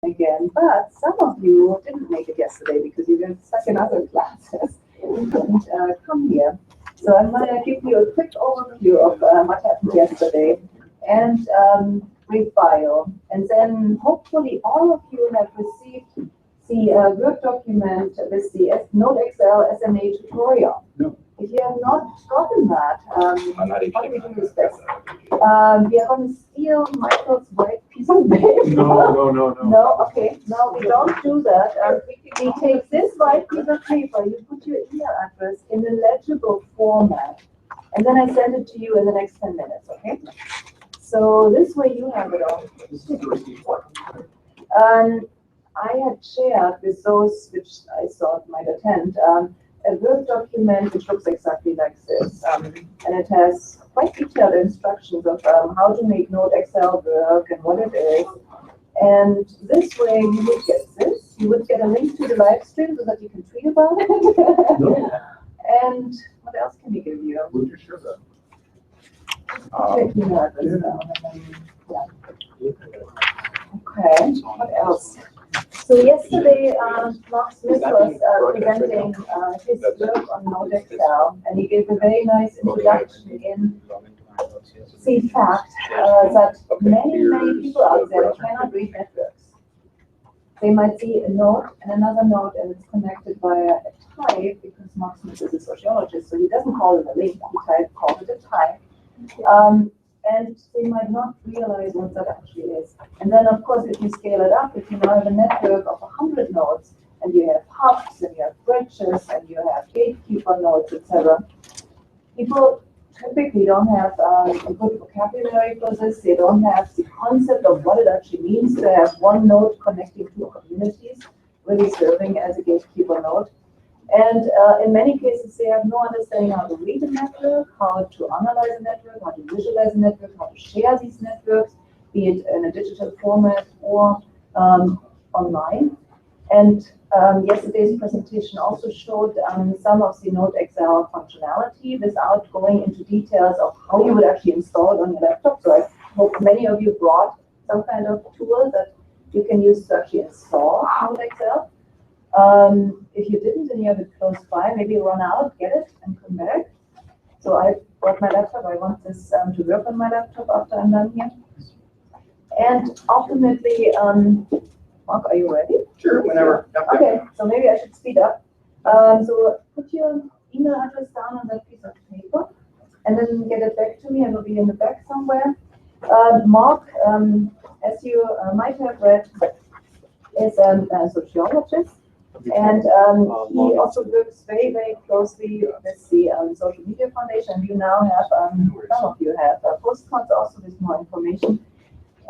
again, but some of you didn't make it yesterday because you got stuck in other classes and couldn't come here. So I'm going to give you a quick overview of what happened yesterday and brief bio. And then hopefully all of you have received the Word document with the Node.xl SMA tutorial. No. If you have not gotten that, I'm not what do we do with this? We are going to steal Michael's white piece of paper. No. No, okay. No, we don't do that. We take this white piece of paper, you put your email address in a legible format, and then I send it to you in the next 10 minutes, okay? So this way you have it all. I had shared with those which I thought might attend a Word document which looks exactly like this, and it has quite detailed instructions of how to make Node.xl work and what it is. And this way you would get this. You would get a link to the live stream so that you can tweet about it. No. And what else can we give you? Would you share that? Check email address down, and then, yeah. Okay, what else? So yesterday, Marc Smith was presenting his work on Node.xl, and he gave a very nice introduction in the fact that many people out there cannot read networks. They might see a node and another node, and it's connected via a type, because Marc Smith is a sociologist, so he doesn't call it a link, he calls it a type. And they might not realize what that actually is. And then, of course, if you scale it up, if you now have a network of 100 nodes, and you have hubs, and you have bridges, and you have gatekeeper nodes, etc., people typically don't have a good vocabulary for this. They don't have the concept of what it actually means to have one node connecting two communities, really serving as a gatekeeper node. And in many cases, they have no understanding how to read a network, how to analyze a network, how to visualize a network, how to share these networks, be it in a digital format or online. And yesterday's presentation also showed some of the Node.xl functionality without going into details of how you would actually install it on your laptop. So I hope many of you brought some kind of tool that you can use to actually install Node.xl. If you didn't and you have it close by, maybe run out, get it, and come back. So I brought my laptop. I want this to work on my laptop after I'm done here. And ultimately, Mark, are you ready? Sure, whenever. Okay, so maybe I should speed up. So put your email address down on that piece of paper, and then get it back to me. It will be in the back somewhere. Mark, as you might have read, is a sociologist. And he also works very, very closely with the Social Media Foundation. You now have, some of you have postcards also with more information.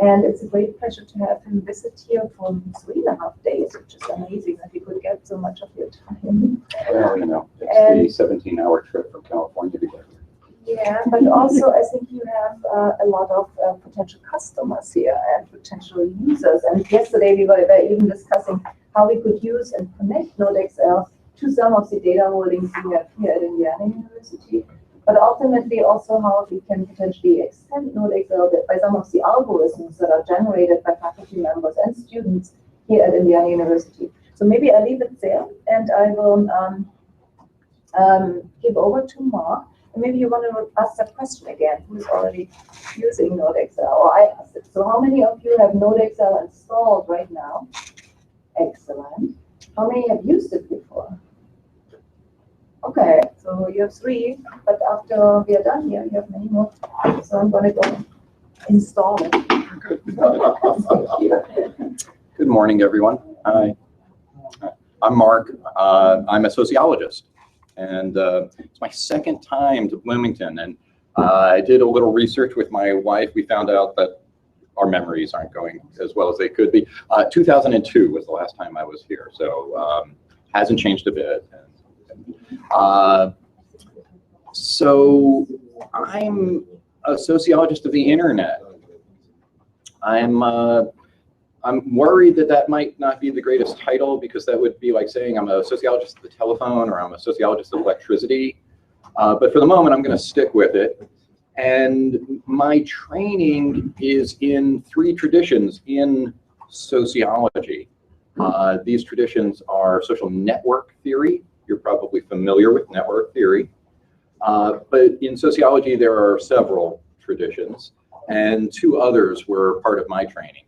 And it's a great pleasure to have him visit here for 3.5 days, which is amazing that he could get so much of your time. Well, you know, it's the 17-hour trip from California to get here. Yeah, but also I think you have a lot of potential customers here and potential users. And yesterday we were even discussing how we could use and connect Node.xl to some of the data holdings we have here at Indiana University, but ultimately also how we can potentially extend Node.xl by some of the algorithms that are generated by faculty members and students here at Indiana University. So maybe I'll leave it there, and I will give over to Mark. And maybe you want to ask that question again, who's already using Node.xl, or I asked it. So how many of you have Node.xl installed right now? Excellent. How many have used it before? Okay, so you have 3, but after we are done here, you have many more. So I'm going to go install it. Good morning, everyone. Hi. I'm Mark. I'm a sociologist, and it's my second time to Bloomington. And I did a little research with my wife. We found out that our memories aren't going as well as they could be. 2002 was the last time I was here, so hasn't changed a bit. So I'm a sociologist of the internet. I'm worried that that might not be the greatest title, because that would be like saying I'm a sociologist of the telephone or I'm a sociologist of electricity. But for the moment, I'm going to stick with it. And my training is in 3 traditions in sociology. These traditions are social network theory. You're probably familiar with network theory. But in sociology, there are several traditions, and two others were part of my training.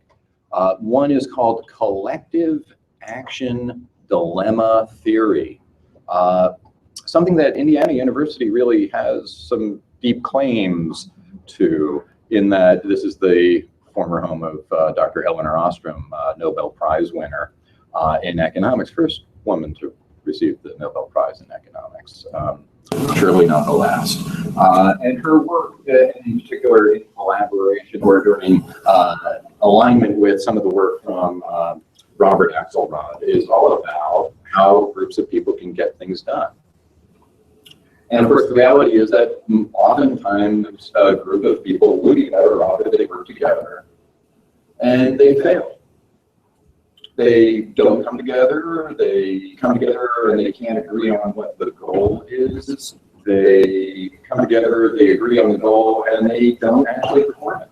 One is called collective action dilemma theory, something that Indiana University really has some deep claims to, in that this is the former home of Dr. Eleanor Ostrom, Nobel Prize winner in economics, first woman to receive the Nobel Prize in economics, surely not the last. And her work, in particular in collaboration or during alignment with some of the work from Robert Axelrod, is all about how groups of people can get things done. And of course, the reality is that oftentimes a group of people would be better off if they work together, and they fail. They don't come together, they come together and they can't agree on what the goal is. They come together, they agree on the goal, and they don't actually perform it.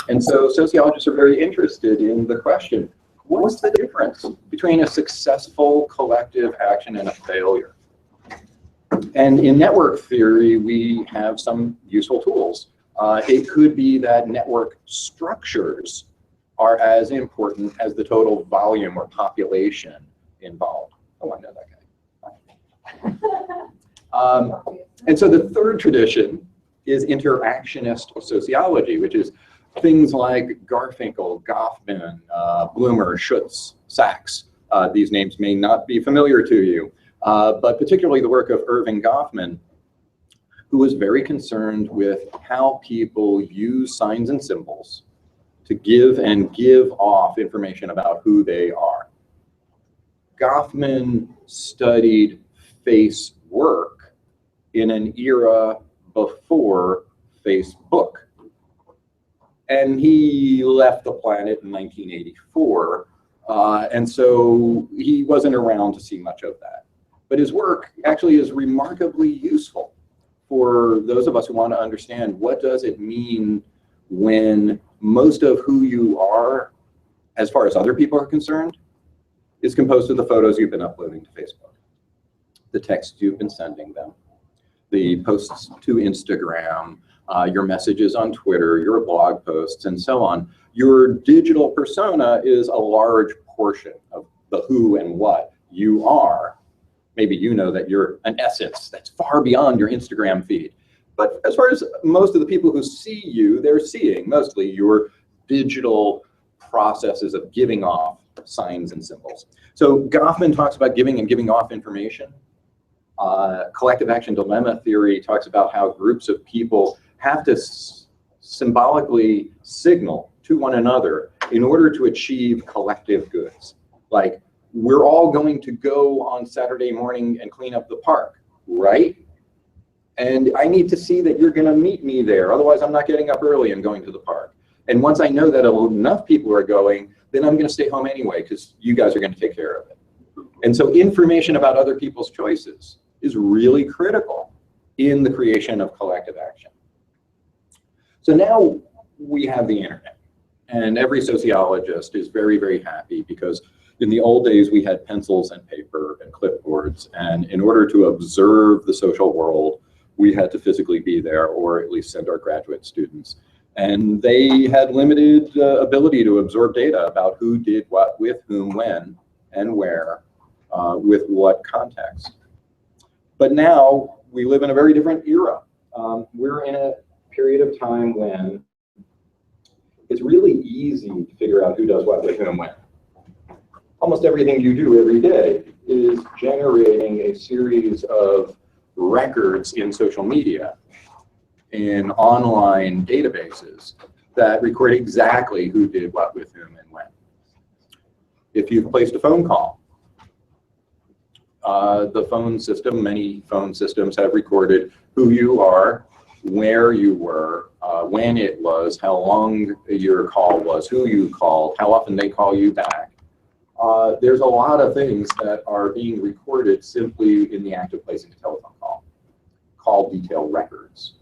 And so sociologists are very interested in the question, what's the difference between a successful collective action and a failure? And in network theory, we have some useful tools. It could be that network structures are as important as the total volume or population involved. Oh, I know that guy. And so the third tradition is interactionist sociology, which is things like Garfinkel, Goffman, Bloomer, Schutz, Sachs. These names may not be familiar to you, but particularly the work of Irving Goffman, who was very concerned with how people use signs and symbols to give and give off information about who they are. Goffman studied face work in an era before Facebook. And he left the planet in 1984, and so he wasn't around to see much of that. But his work actually is remarkably useful for those of us who want to understand what does it mean when most of who you are, as far as other people are concerned, is composed of the photos you've been uploading to Facebook, the texts you've been sending them, the posts to Instagram, your messages on Twitter, your blog posts, and so on. Your digital persona is a large portion of the who and what you are. Maybe you know that you're an essence that's far beyond your Instagram feed. But as far as most of the people who see you, they're seeing mostly your digital processes of giving off signs and symbols. So Goffman talks about giving and giving off information. Collective action dilemma theory talks about how groups of people have to symbolically signal to one another in order to achieve collective goods. Like, we're all going to go on Saturday morning and clean up the park, right? And I need to see that you're going to meet me there. Otherwise, I'm not getting up early and going to the park. And once I know that enough people are going, then I'm going to stay home anyway because you guys are going to take care of it. And so information about other people's choices is really critical in the creation of collective action. So now we have the internet, and every sociologist is very, very happy because in the old days we had pencils and paper and clipboards, and in order to observe the social world, we had to physically be there, or at least send our graduate students. And they had limited ability to absorb data about who did what, with whom, when, and where, with what context. But now we live in a very different era. We're in a period of time when it's really easy to figure out who does what, with whom, when. Almost everything you do every day is generating a series of records in social media, in online databases that record exactly who did what, with whom, and when. If you've placed a phone call, the phone system, many phone systems have recorded who you are, where you were, when it was, how long your call was, who you called, how often they call you back. There's a lot of things that are being recorded simply in the act of placing a telephone call, call detail records.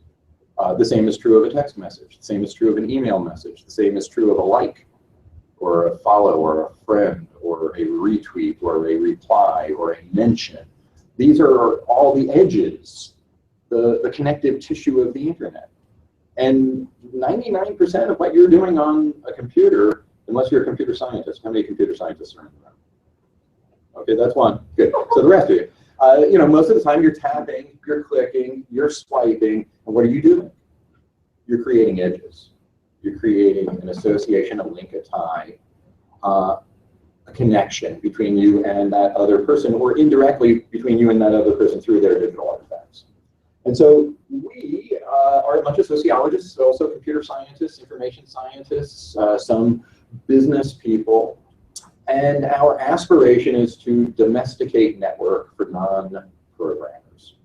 The same is true of a text message. The same is true of an email message. The same is true of a like or a follow or a friend or a retweet or a reply or a mention. These are all the edges, the connective tissue of the internet. And 99% of what you're doing on a computer, unless you're a computer scientist, how many computer scientists are in the room? Okay, that's one. Good. So the rest of you. You know, most of the time you're tapping, you're clicking, you're swiping, and what are you doing? You're creating edges. You're creating an association, a link, a tie, a connection between you and that other person, or indirectly between you and that other person through their digital artifacts. And so we are a bunch of sociologists, also computer scientists, information scientists, some business people. And our aspiration is to domesticate network for non-programmers.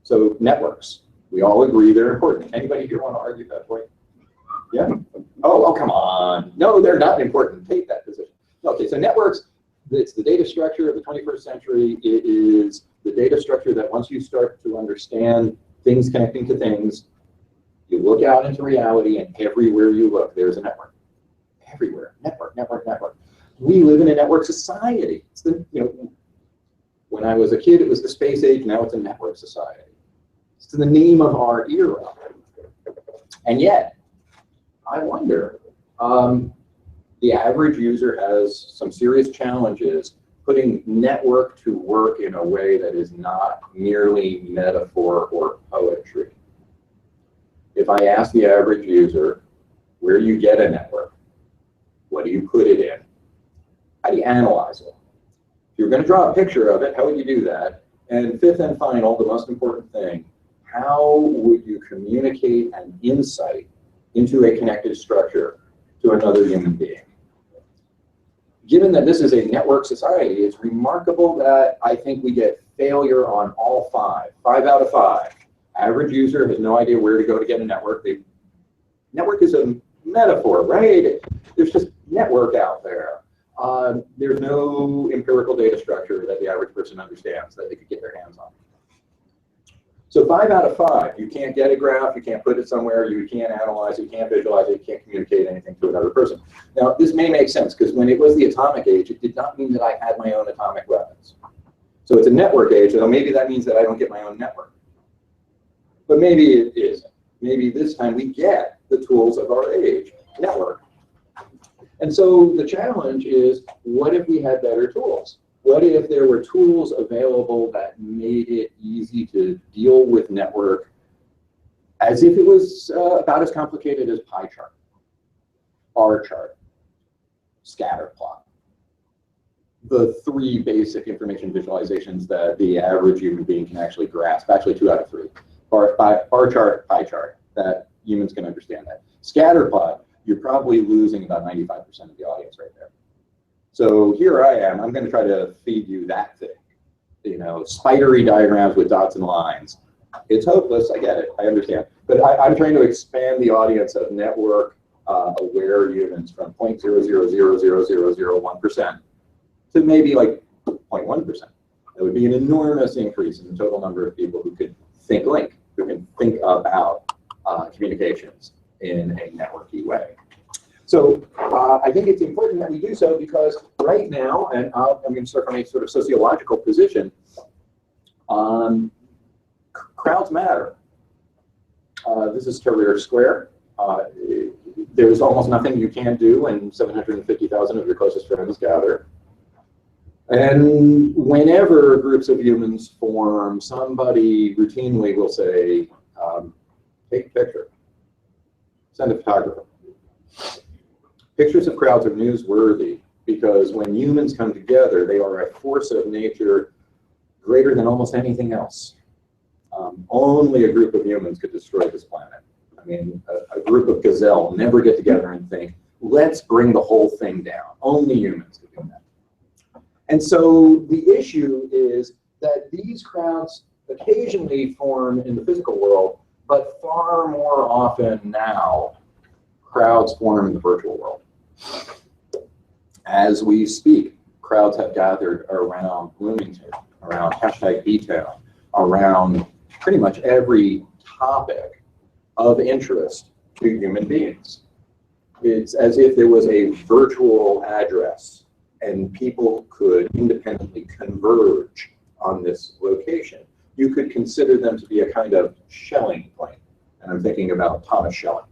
So networks, we all agree they're important. Anybody here want to argue that point? Yeah? Oh, come on. No, they're not important. Take that position. Okay, so networks, it's the data structure of the 21st century. It is the data structure that once you start to understand things connecting to things, you look out into reality, and everywhere you look, there's a network. Everywhere. Network, network, network. We live in a network society. It's the, you know, when I was a kid, it was the space age. Now it's a network society. It's the name of our era. And yet, I wonder, the average user has some serious challenges putting network to work in a way that is not merely metaphor or poetry. If I ask the average user, where do you get a network? What do you put it in? How do you analyze it? If you're going to draw a picture of it, how would you do that? And fifth and final, the most important thing, how would you communicate an insight into a connected structure to another human being? Given that this is a network society, it's remarkable that I think we get failure on all five. 5 out of 5. Average user has no idea where to go to get a network. Network is a metaphor, right? There's just network out there. There's no empirical data structure that the average person understands that they could get their hands on. So 5 out of 5, you can't get a graph, you can't put it somewhere, you can't analyze it, you can't visualize it, you can't communicate anything to another person. Now, this may make sense, because when it was the atomic age, it did not mean that I had my own atomic weapons. So it's a network age, so maybe that means that I don't get my own network. But maybe it isn't. Maybe this time we get the tools of our age, network. And so the challenge is, what if we had better tools? What if there were tools available that made it easy to deal with network as if it was about as complicated as pie chart, bar chart, scatter plot? The 3 basic information visualizations that the average human being can actually grasp, actually 2 out of 3. Bar chart, pie chart, that humans can understand that. Scatter plot, you're probably losing about 95% of the audience right there. So here I am, I'm going to try to feed you that thing. You know, spidery diagrams with dots and lines. It's hopeless, I get it, I understand. But I'm trying to expand the audience of network aware humans from 0.0000001% to maybe like 0.1%. That would be an enormous increase in the total number of people who could think link, who can think about communications in a networky way. So I think it's important that we do so, because right now, and I'm going to start from a sort of sociological position, crowds matter. This is Tahrir Square. There's almost nothing you can do when 750,000 of your closest friends gather. And whenever groups of humans form, somebody routinely will say, take a picture, send a photographer. Pictures of crowds are newsworthy because when humans come together, they are a force of nature greater than almost anything else. Only a group of humans could destroy this planet. I mean, a group of gazelle never get together and think, let's bring the whole thing down. Only humans could do that. And so the issue is that these crowds occasionally form in the physical world, but far more often now, crowds form in the virtual world. As we speak, crowds have gathered around Bloomington, around #BTown, around pretty much every topic of interest to human beings. It's as if there was a virtual address and people could independently converge on this location. You could consider them to be a kind of Schelling point. And I'm thinking about Thomas Schelling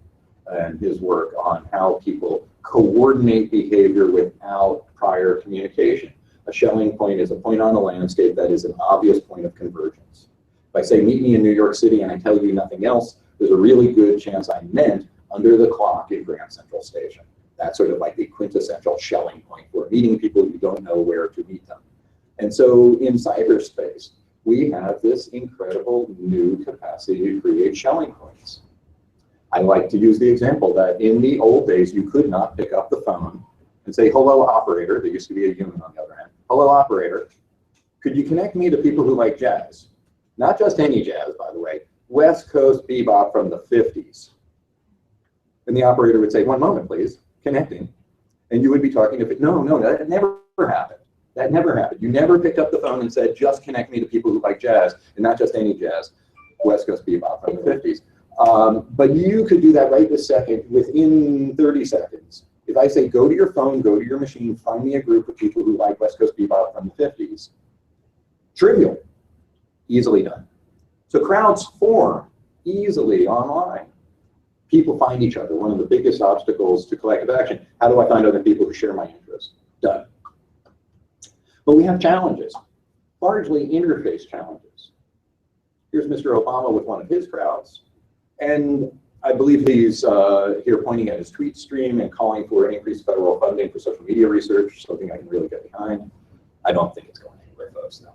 and his work on how people coordinate behavior without prior communication. A Schelling point is a point on the landscape that is an obvious point of convergence. If I say, meet me in New York City, and I tell you nothing else, there's a really good chance I meant under the clock in Grand Central Station. That's sort of like the quintessential Schelling point for meeting people you don't know where to meet them. And so in cyberspace, we have this incredible new capacity to create Schelling points. I like to use the example that in the old days, you could not pick up the phone and say, hello, operator. There used to be a human on the other end. Hello, operator. Could you connect me to people who like jazz? Not just any jazz, by the way. West Coast bebop from the 50s. And the operator would say, one moment, please, connecting. And you would be talking to, no, that never happened. That never happened. You never picked up the phone and said, just connect me to people who like jazz, and not just any jazz, West Coast bebop from the 50s. But you could do that right this second within 30 seconds. If I say, go to your phone, go to your machine, find me a group of people who like West Coast bebop from the 50s. Trivial, easily done. So crowds form easily online. People find each other. One of the biggest obstacles to collective action. How do I find other people who share my interests? Done. But we have challenges, largely interface challenges. Here's Mr. Obama with one of his crowds. And I believe he's here pointing at his tweet stream and calling for increased federal funding for social media research, something I can really get behind. I don't think it's going anywhere, folks, no.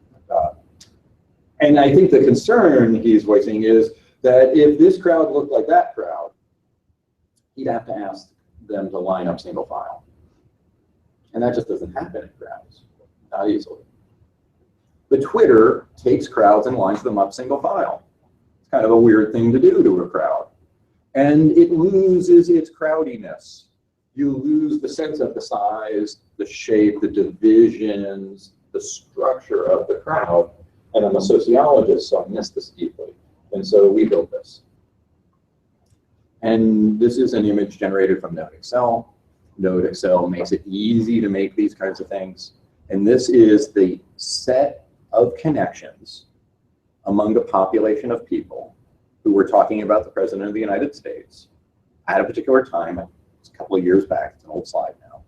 And I think the concern he's voicing is that if this crowd looked like that crowd, he'd have to ask them to line up single file. And that just doesn't happen in crowds, not easily. But Twitter takes crowds and lines them up single file. It's kind of a weird thing to do to a crowd. And it loses its crowdiness. You lose the sense of the size, the shape, the divisions, the structure of the crowd. And I'm a sociologist, so I miss this deeply. And so we built this. And this is an image generated from NodeXL. NodeXL makes it easy to make these kinds of things. And this is the set of connections among a population of people who were talking about the President of the United States at a particular time. It's a couple of years back. It's an old slide now.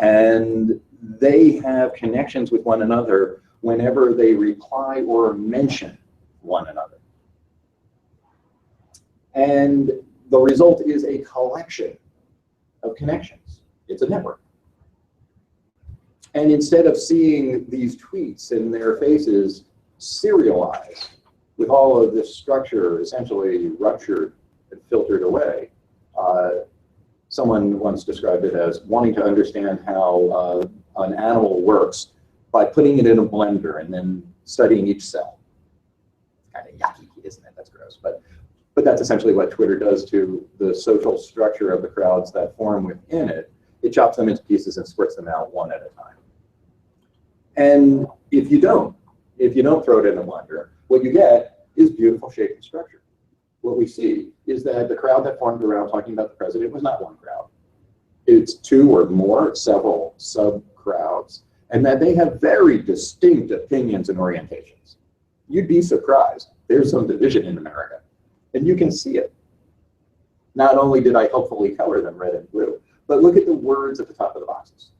And they have connections with one another whenever they reply or mention one another. And the result is a collection of connections. It's a network. And instead of seeing these tweets and their faces serialized with all of this structure essentially ruptured and filtered away, someone once described it as wanting to understand how an animal works by putting it in a blender and then studying each cell. Kind of yucky, isn't it? That's gross. But that's essentially what Twitter does to the social structure of the crowds that form within it. It chops them into pieces and squirts them out one at a time. And if you don't throw it in a blender, what you get is beautiful shape and structure. What we see is that the crowd that formed around talking about the president was not one crowd. It's two or more, several sub-crowds, and that they have very distinct opinions and orientations. You'd be surprised. There's some division in America, and you can see it. Not only did I helpfully color them red and blue, but look at the words at the top of the boxes.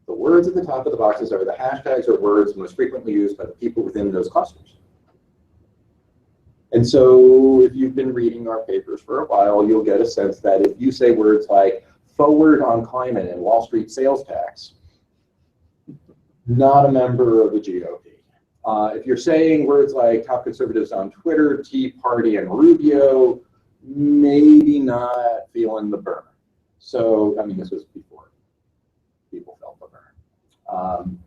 The words at the top of the boxes are the hashtags or words most frequently used by the people within those clusters. And so if you've been reading our papers for a while, you'll get a sense that if you say words like forward on climate and Wall Street sales tax, not a member of the GOP. If you're saying words like top conservatives on Twitter, Tea Party, and Rubio, maybe not feeling the burn. So, I mean, this was before people felt the burn.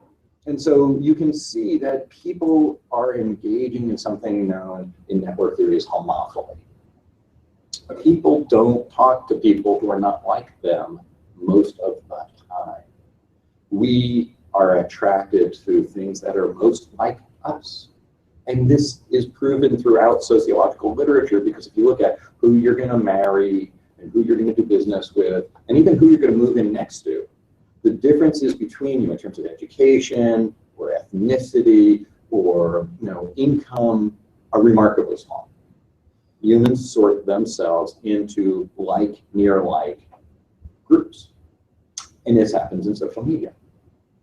And so you can see that people are engaging in something known in network theory as homophily. People don't talk to people who are not like them most of the time. We are attracted to things that are most like us. And this is proven throughout sociological literature, because if you look at who you're going to marry and who you're going to do business with, and even who you're going to move in next to, the differences between you in terms of education or ethnicity or income are remarkably small. Humans sort themselves into like, near like groups. And this happens in social media.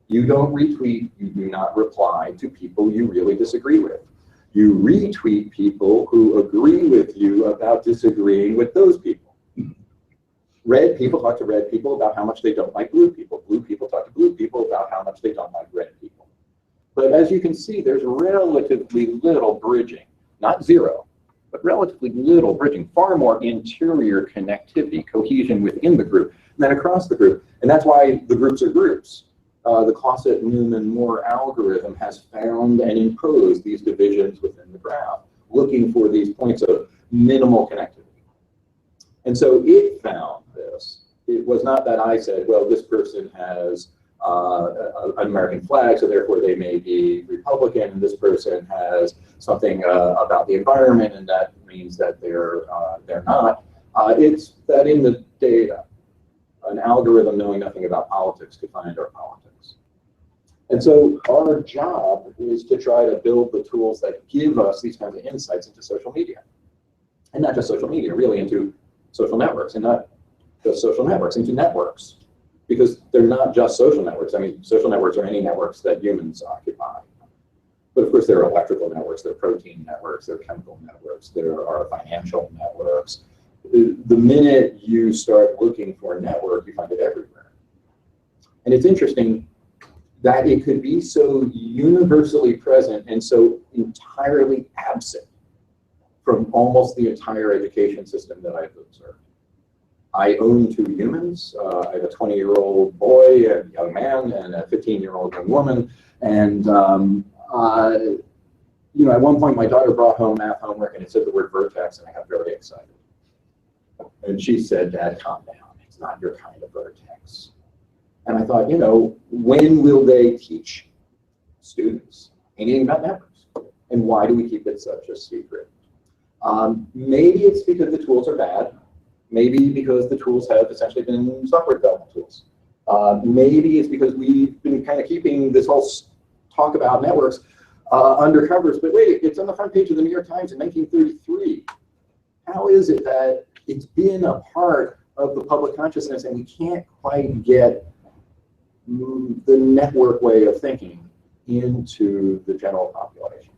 You don't retweet, you do not reply to people you really disagree with. You retweet people who agree with you about disagreeing with those people. Red people talk to red people about how much they don't like blue people. Blue people talk to blue people about how much they don't like red people. But as you can see, there's relatively little bridging. Not zero, but relatively little bridging. Far more interior connectivity, cohesion within the group than across the group. And that's why the groups are groups. The Closet-Newman-Moore algorithm has found and imposed these divisions within the graph, looking for these points of minimal connectivity. And so it found this. It was not that I said, well, this person has an American flag, so therefore they may be Republican, and this person has something about the environment, and that means that they're not. It's that in the data, an algorithm knowing nothing about politics could find our politics. And so our job is to try to build the tools that give us these kinds of insights into social media. And not just social media, really into social networks, and not just social networks, into networks. Because they're not just social networks. I mean, social networks are any networks that humans occupy. But of course, there are electrical networks, there are protein networks, there are chemical networks, there are financial networks. The minute you start looking for a network, you find it everywhere. And it's interesting that it could be so universally present and so entirely absent from almost the entire education system that I've observed. I own two humans. I have a 20-year-old boy, a young man, and a 15-year-old young woman. And at one point, my daughter brought home math homework, and it said the word vertex, and I got very excited. And she said, "Dad, calm down. It's not your kind of vertex." And I thought, when will they teach students anything about networks? And why do we keep it such a secret? Maybe it's because the tools are bad. Maybe because the tools have essentially been software development tools. Maybe it's because we've been kind of keeping this whole talk about networks under covers. But wait, it's on the front page of the New York Times in 1933. How is it that it's been a part of the public consciousness and we can't quite get the network way of thinking into the general population?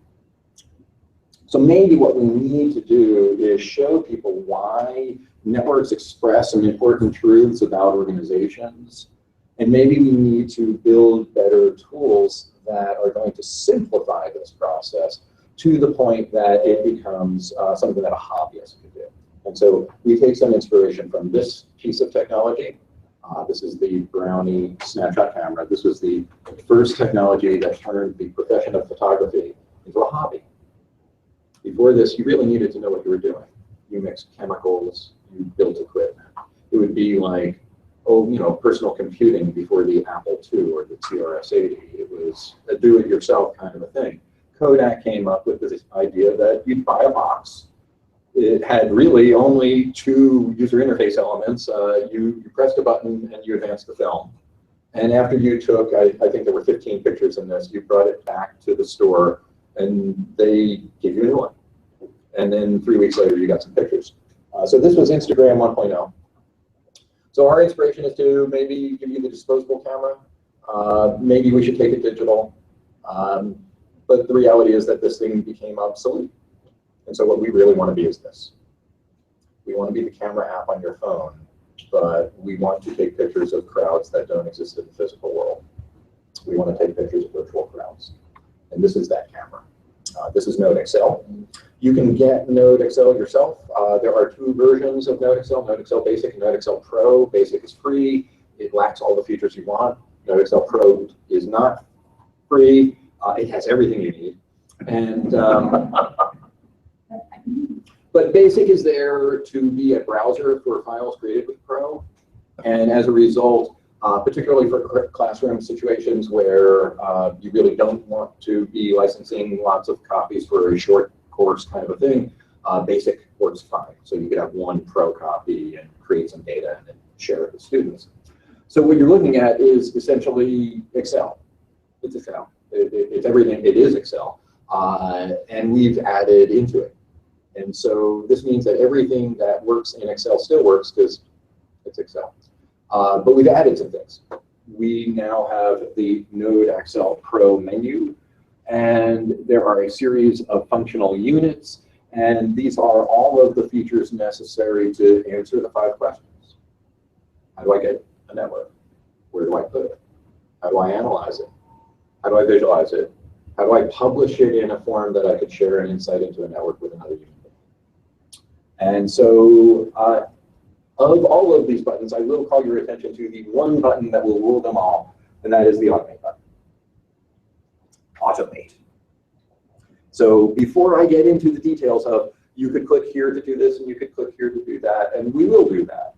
So maybe what we need to do is show people why networks express some important truths about organizations, and maybe we need to build better tools that are going to simplify this process to the point that it becomes something that a hobbyist could do. And so we take some inspiration from this piece of technology. This is the Brownie Snapshot camera. This was the first technology that turned the profession of photography into a hobby. Before this, you really needed to know what you were doing. You mixed chemicals, you built equipment. It would be like, personal computing before the Apple II or the TRS-80. It was a do-it-yourself kind of a thing. Kodak came up with this idea that you'd buy a box. It had really only two user interface elements. You pressed a button and you advanced the film. And after you took, I think there were 15 pictures in this, you brought it back to the store and they gave you a new one. And then 3 weeks later, you got some pictures. So this was Instagram 1.0. So our inspiration is to maybe give you the disposable camera. Maybe we should take it digital. But the reality is that this thing became obsolete. And so what we really want to be is this. We want to be the camera app on your phone, but we want to take pictures of crowds that don't exist in the physical world. We want to take pictures of virtual crowds. And this is that camera. This is Node XL. You can get Node XL yourself. There are two versions of Node XL, Node XL Basic and Node XL Pro. Basic is free. It lacks all the features you want. Node XL Pro is not free. It has everything you need. And but Basic is there to be a browser for files created with Pro. And as a result, particularly for classroom situations where you really don't want to be licensing lots of copies for a short course kind of a thing, Basic works fine. So you could have one pro copy and create some data and then share it with students. So what you're looking at is essentially Excel. It's Excel. It's everything. It is Excel. And we've added into it. And so this means that everything that works in Excel still works because it's Excel. But we've added some things. We now have the Node Excel Pro menu, and there are a series of functional units, and these are all of the features necessary to answer the 5 questions. How do I get a network? Where do I put it? How do I analyze it? How do I visualize it? How do I publish it in a form that I could share an insight into a network with another user? And so of all of these buttons, I will call your attention to the one button that will rule them all, and that is the Automate button. Automate. So before I get into the details of, you could click here to do this, and you could click here to do that, and we will do that,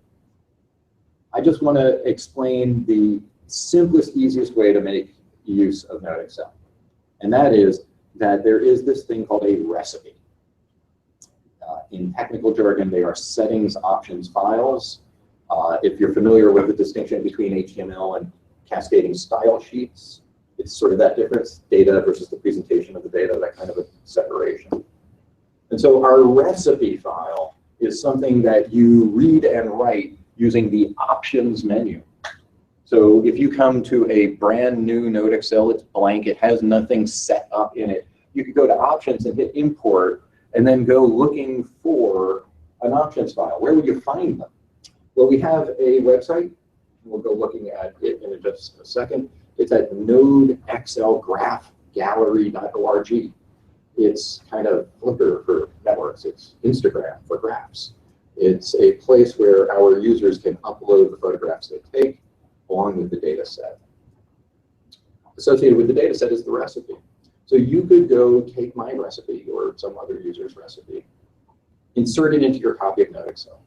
I just want to explain the simplest, easiest way to make use of Node Excel. And that is that there is this thing called a recipe. In technical jargon, they are settings options files. If you're familiar with the distinction between HTML and cascading style sheets, it's sort of that difference, data versus the presentation of the data, that kind of a separation. And so our recipe file is something that you read and write using the options menu. So if you come to a brand new Node Excel, it's blank, it has nothing set up in it, you could go to options and hit import, and then go looking for an options file. Where would you find them? Well, we have a website. We'll go looking at it in just a second. It's at nodeexcelgraphgallery.org. It's kind of Flickr for networks. It's Instagram for graphs. It's a place where our users can upload the photographs they take along with the data set. Associated with the data set is the recipe. So you could go take my recipe or some other user's recipe, insert it into your copy of Node Excel.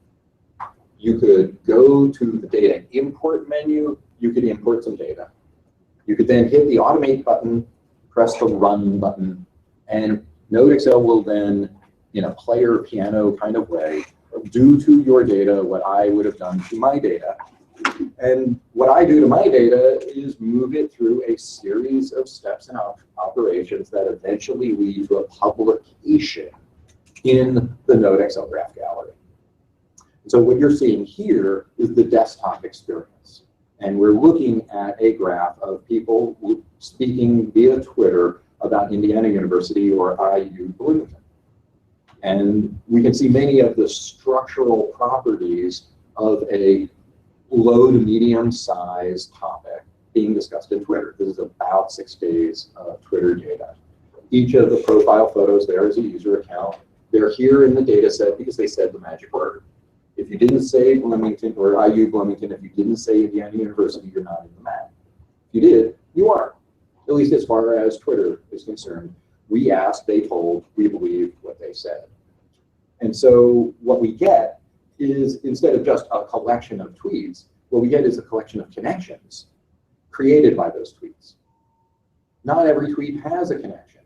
You could go to the data import menu, you could import some data. You could then hit the Automate button, press the Run button, and Node Excel will then, in a player piano kind of way, do to your data what I would have done to my data. And what I do to my data is move it through a series of steps and operations that eventually lead to a publication in the Node Excel Graph Gallery. So what you're seeing here is the desktop experience. And we're looking at a graph of people speaking via Twitter about Indiana University or IU Bloomington. And we can see many of the structural properties of a low to medium size topic being discussed in Twitter. This is about 6 days of Twitter data. Each of the profile photos there is a user account. They're here in the data set because they said the magic word. If you didn't say Bloomington or IU Bloomington, if you didn't say Indiana University, you're not in the map. If you did, you are, at least as far as Twitter is concerned. We asked, they told, we believe what they said. And so what we get is, instead of just a collection of tweets, what we get is a collection of connections created by those tweets. Not every tweet has a connection.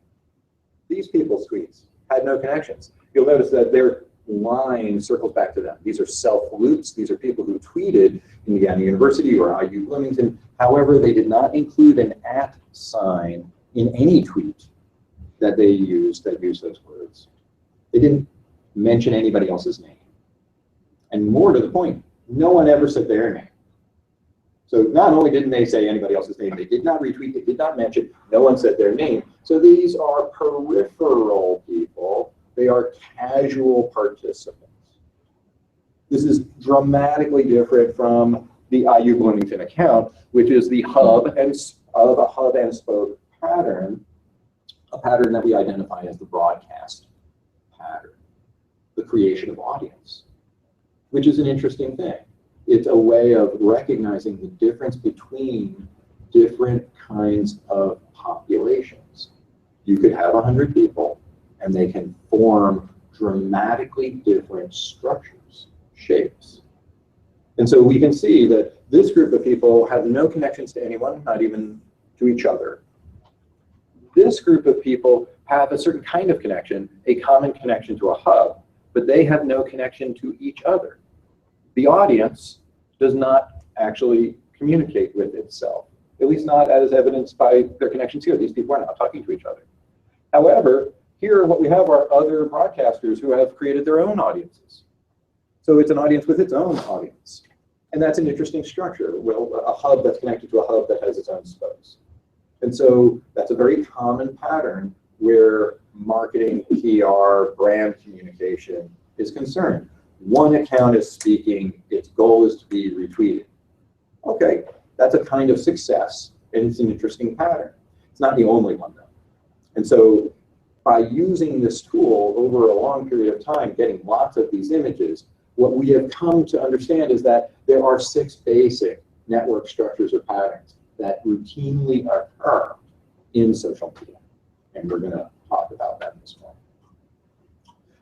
These people's tweets had no connections. You'll notice that their line circles back to them. These are self-loops. These are people who tweeted Indiana University or IU Bloomington. However, they did not include an @ sign in any tweet that they used that used those words. They didn't mention anybody else's name. And more to the point, no one ever said their name. So not only didn't they say anybody else's name, they did not retweet, they did not mention, no one said their name. So these are peripheral people. They are casual participants. This is dramatically different from the IU Bloomington account, which is the hub and spoke pattern, a pattern that we identify as the broadcast pattern, the creation of audience, which is an interesting thing. It's a way of recognizing the difference between different kinds of populations. You could have 100 people, and they can form dramatically different structures, shapes. And so we can see that this group of people have no connections to anyone, not even to each other. This group of people have a certain kind of connection, a common connection to a hub, but they have no connection to each other. The audience does not actually communicate with itself, at least not as evidenced by their connections here. These people are not talking to each other. However, here what we have are other broadcasters who have created their own audiences. So it's an audience with its own audience. And that's an interesting structure. Well, a hub that's connected to a hub that has its own spokes. And so that's a very common pattern where marketing, PR, brand communication is concerned. One account is speaking, its goal is to be retweeted. Okay, that's a kind of success, and it's an interesting pattern. It's not the only one, though. And so by using this tool over a long period of time, getting lots of these images, what we have come to understand is that there are 6 basic network structures or patterns that routinely occur in social media. And we're going to talk about that this morning.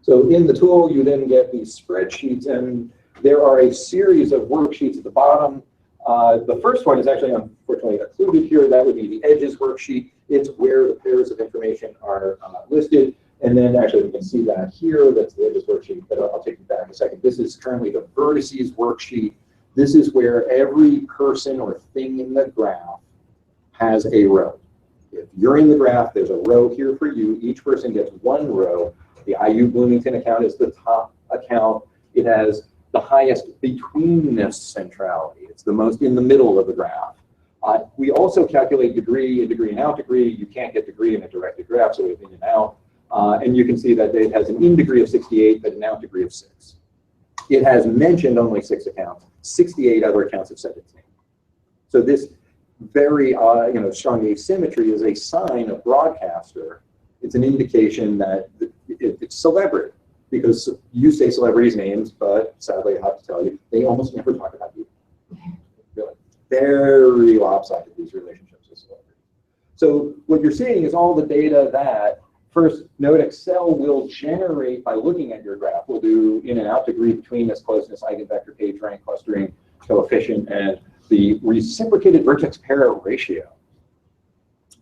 So in the tool, you then get these spreadsheets, and there are a series of worksheets at the bottom. The first one is actually unfortunately included here. That would be the edges worksheet. It's where the pairs of information are listed. And then actually we can see that here. That's the edges worksheet, but I'll take you back in a second. This is currently the vertices worksheet. This is where every person or thing in the graph has a row. If you're in the graph, there's a row here for you. Each person gets one row. The IU Bloomington account is the top account. It has the highest betweenness centrality. It's the most in the middle of the graph. We also calculate degree, a degree and out degree. You can't get degree in a directed graph, so we have in and out. And you can see that it has an in degree of 68, but an out degree of 6. It has mentioned only 6 accounts. 68 other accounts have said its name. So this very strong asymmetry is a sign of broadcaster. It's an indication that it's celebrity, because you say celebrities' names, but sadly I have to tell you, they almost never talk about you. Really, very lopsided, these relationships with celebrities. So what you're seeing is all the data that first Node Excel will generate by looking at your graph. We'll do in and out degree, betweenness, closeness, eigenvector, page rank, clustering, coefficient, and the reciprocated vertex pair ratio,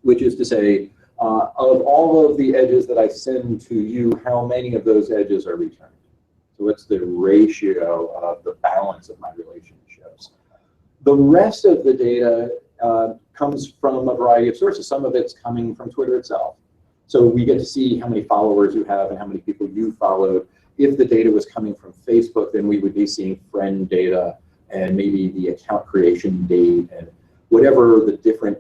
which is to say, of all of the edges that I send to you, how many of those edges are returned? So what's the ratio of the balance of my relationships? The rest of the data comes from a variety of sources. Some of it's coming from Twitter itself. So we get to see how many followers you have and how many people you followed. If the data was coming from Facebook, then we would be seeing friend data and maybe the account creation date and whatever the different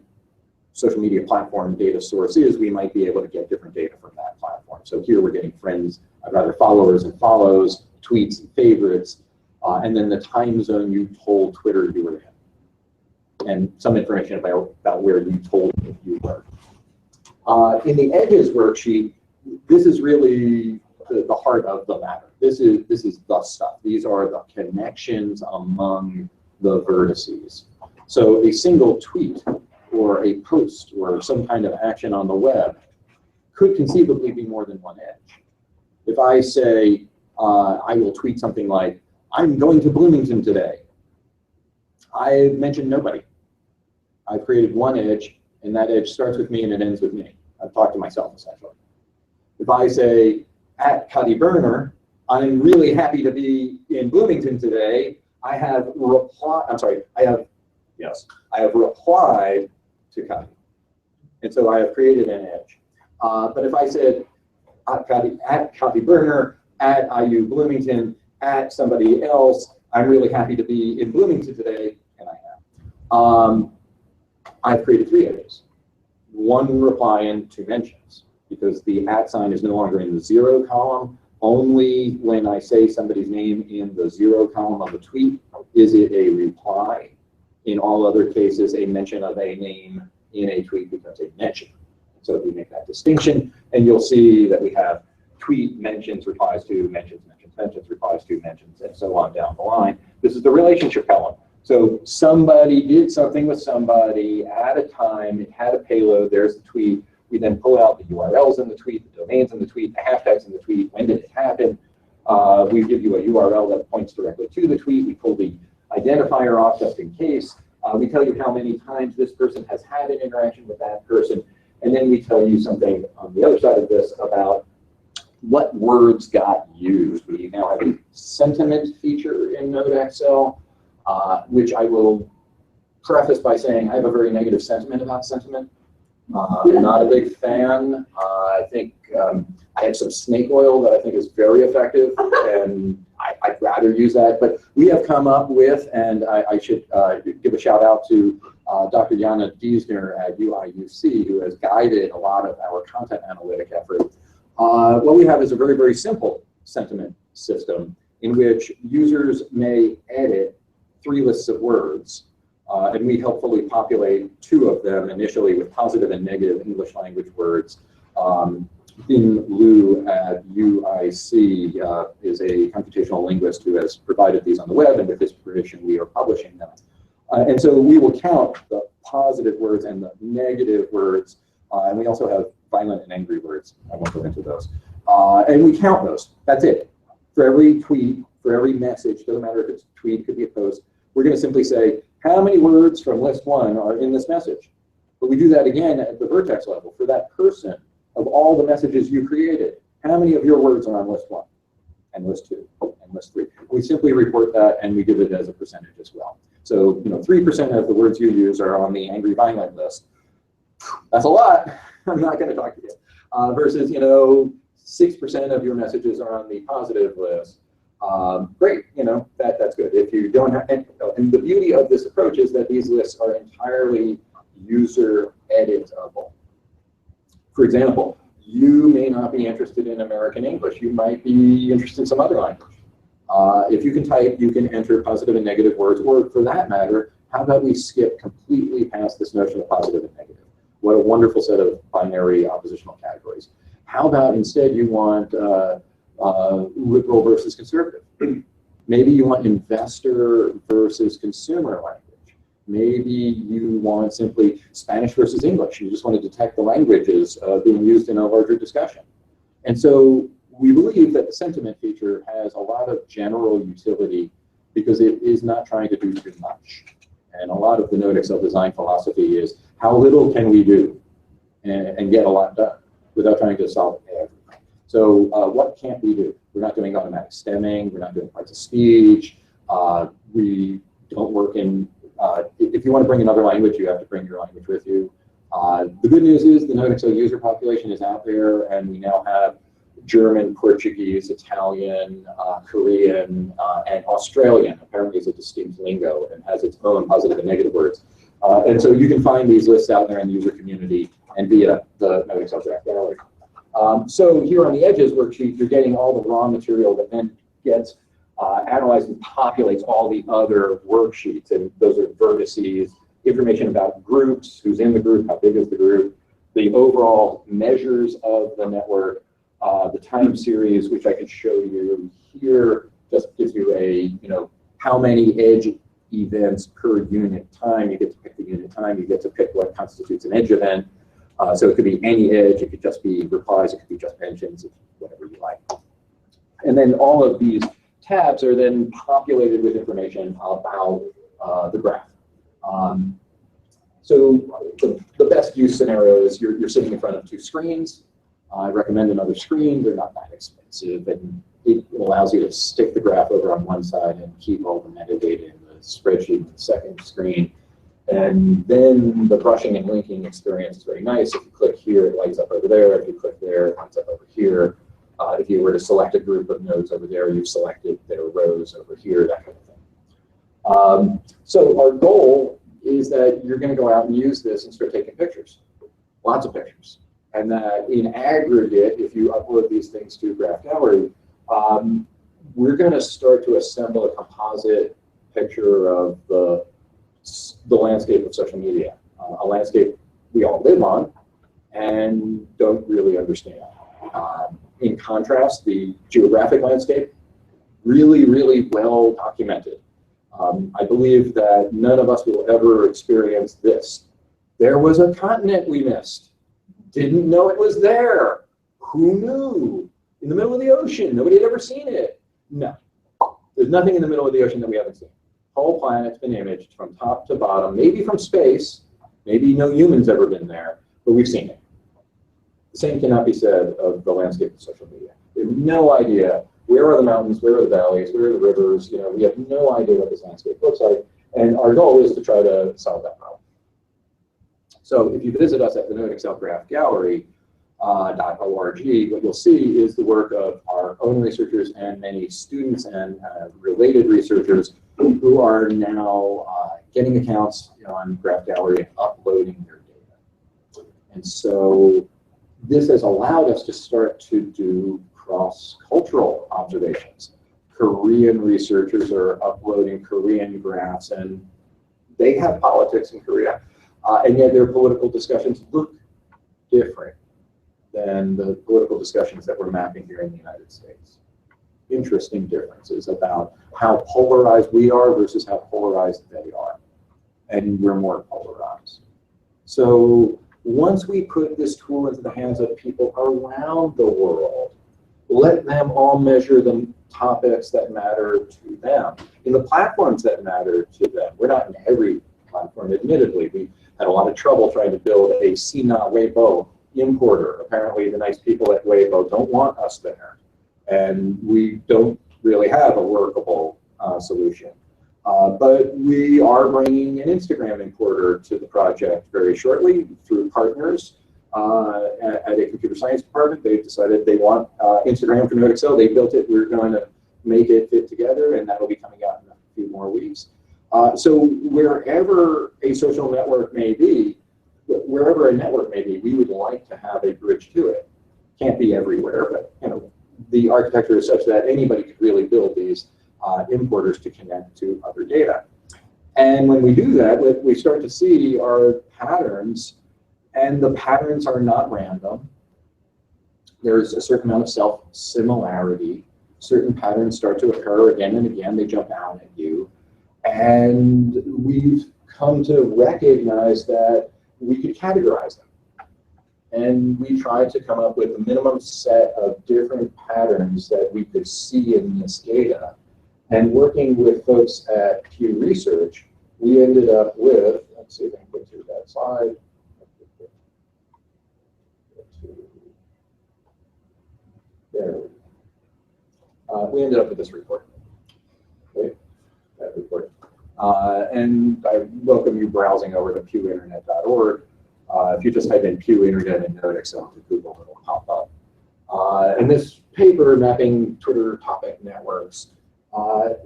social media platform data source is, we might be able to get different data from that platform. So here we're getting friends, rather followers and follows, tweets and favorites, and then the time zone you told Twitter you were in, and some information about where you told you were. In the edges worksheet, this is really the heart of the matter. This is the stuff. These are the connections among the vertices. So a single tweet or a post or some kind of action on the web could conceivably be more than one edge. If I say, I will tweet something like, I'm going to Bloomington today, I mentioned nobody. I've created one edge, and that edge starts with me and it ends with me. I've talked to myself, essentially. If I say, at Cuddy Burner, I'm really happy to be in Bloomington today, I have replied to Cuddy. And so I have created an edge. But if I said, at Cuddy Burner, at IU Bloomington, at somebody else, I'm really happy to be in Bloomington today, and I have. I've created 3 edges. 1 reply and 2 mentions, because the @ sign is no longer in the 0 column. Only when I say somebody's name in the 0 column of a tweet is it a reply. In all other cases, a mention of a name in a tweet becomes a mention. So we make that distinction, and you'll see that we have tweet, mentions, replies to, mentions, mentions, mentions, replies to, mentions, and so on down the line. This is the relationship column. So somebody did something with somebody at a time, it had a payload, there's the tweet. We then pull out the URLs in the tweet, the domains in the tweet, the hashtags in the tweet, when did it happen? We give you a URL that points directly to the tweet. We pull the identifier off just in case. We tell you how many times this person has had an interaction with that person. And then we tell you something on the other side of this about what words got used. We now have a sentiment feature in NodeXL, which I will preface by saying I have a very negative sentiment about sentiment. I'm not a big fan. I think I have some snake oil that I think is very effective, and I'd rather use that. But we have come up with, and I should give a shout out to Dr. Jana Diesner at UIUC, who has guided a lot of our content analytic effort. What we have is a very, very simple sentiment system in which users may edit 3 lists of words. And we helpfully populate 2 of them initially with positive and negative English language words. In Liu at UIC is a computational linguist who has provided these on the web, and with his permission, we are publishing them. And so we will count the positive words and the negative words, and we also have violent and angry words. I won't go into those. And we count those. That's it. For every tweet, for every message, doesn't matter if it's a tweet, it could be a post, we're going to simply say, how many words from list 1 are in this message? But we do that again at the vertex level. For that person, of all the messages you created, how many of your words are on list 1, and list 2, and list 3? We simply report that, and we give it as a percentage as well. So, 3% of the words you use are on the angry violent list. That's a lot. I'm not going to talk to you. Versus, 6% of your messages are on the positive list. Great, that's good. If you don't have, and the beauty of this approach is that these lists are entirely user editable. For example, you may not be interested in American English. You might be interested in some other language. If you can type, you can enter positive and negative words, or for that matter, how about we skip completely past this notion of positive and negative? What a wonderful set of binary oppositional categories. How about instead you want liberal versus conservative? Maybe you want investor versus consumer language. Maybe you want simply Spanish versus English. You just want to detect the languages being used in a larger discussion. And so we believe that the sentiment feature has a lot of general utility because it is not trying to do too much. And a lot of the NodeXL design philosophy is how little can we do and get a lot done without trying to solve everything. So what can't we do? We're not doing automatic stemming. We're not doing parts of speech. We don't work in, if you want to bring another language, you have to bring your language with you. The good news is the NodeXL user population is out there, and we now have German, Portuguese, Italian, Korean, and Australian. Apparently is a distinct lingo and has its own positive and negative words. And so you can find these lists out there in the user community and via the NodeXL draft gallery. So here on the edges worksheet, you're getting all the raw material that then gets analyzed and populates all the other worksheets. And those are vertices, information about groups, who's in the group, how big is the group, the overall measures of the network, the time series, which I can show you here, just gives you a, how many edge events per unit time. You get to pick the unit time. You get to pick what constitutes an edge event. So it could be any edge. It could just be replies. It could be just mentions, whatever you like. And then all of these tabs are then populated with information about the graph. So the best use scenario is you're sitting in front of 2 screens. I recommend another screen. They're not that expensive, and it allows you to stick the graph over on one side and keep all the metadata in the spreadsheet on the second screen. And then the brushing and linking experience is very nice. If you click here, it lights up over there. If you click there, it lights up over here. If you were to select a group of nodes over there, you've selected their rows over here, that kind of thing. So our goal is that you're going to go out and use this and start taking pictures, lots of pictures. And that in aggregate, if you upload these things to Graph Gallery, we're going to start to assemble a composite picture of the landscape of social media, a landscape we all live on and don't really understand. In contrast, the geographic landscape, really, really well documented. I believe that none of us will ever experience this. There was a continent we missed. Didn't know it was there. Who knew? In the middle of the ocean. Nobody had ever seen it. No. There's nothing in the middle of the ocean that we haven't seen. The whole planet's been imaged from top to bottom, maybe from space. Maybe no human's ever been there, but we've seen it. The same cannot be said of the landscape of social media. We have no idea where are the mountains, where are the valleys, where are the rivers. You know, we have no idea what this landscape looks like. And our goal is to try to solve that problem. So if you visit us at the Node Excel Graph Gallery, .org, what you'll see is the work of our own researchers and many students and related researchers who are now getting accounts on Graph Gallery and uploading their data. And so this has allowed us to start to do cross-cultural observations. Korean researchers are uploading Korean graphs, and they have politics in Korea, and yet their political discussions look different than the political discussions that we're mapping here in the United States. Interesting differences about how polarized we are versus how polarized they are. And we're more polarized. So once we put this tool into the hands of people around the world, let them all measure the topics that matter to them in the platforms that matter to them. We're not in every platform, admittedly. We had a lot of trouble trying to build a Sina Weibo importer. Apparently the nice people at Weibo don't want us there. And we don't really have a workable solution. But we are bringing an Instagram importer to the project very shortly through partners at a computer science department. They've decided they want Instagram for Node Excel. They built it. We're going to make it fit together, and that'll be coming out in a few more weeks. So wherever a social network may be, wherever a network may be, we would like to have a bridge to it. Can't be everywhere, but the architecture is such that anybody could really build these importers to connect to other data. And when we do that, what we start to see are patterns, and the patterns are not random. There's a certain amount of self-similarity. Certain patterns start to occur again and again. They jump out at you. And we've come to recognize that we could categorize them. And we tried to come up with a minimum set of different patterns that we could see in this data. And working with folks at Pew Research, we ended up with, let's see if I can get through that slide. There. We ended up with this report. Okay, that report. And I welcome you browsing over to pewinternet.org. If you just type in Pew Internet and Node Excel to Google, it'll pop up. And this paper, Mapping Twitter Topic Networks,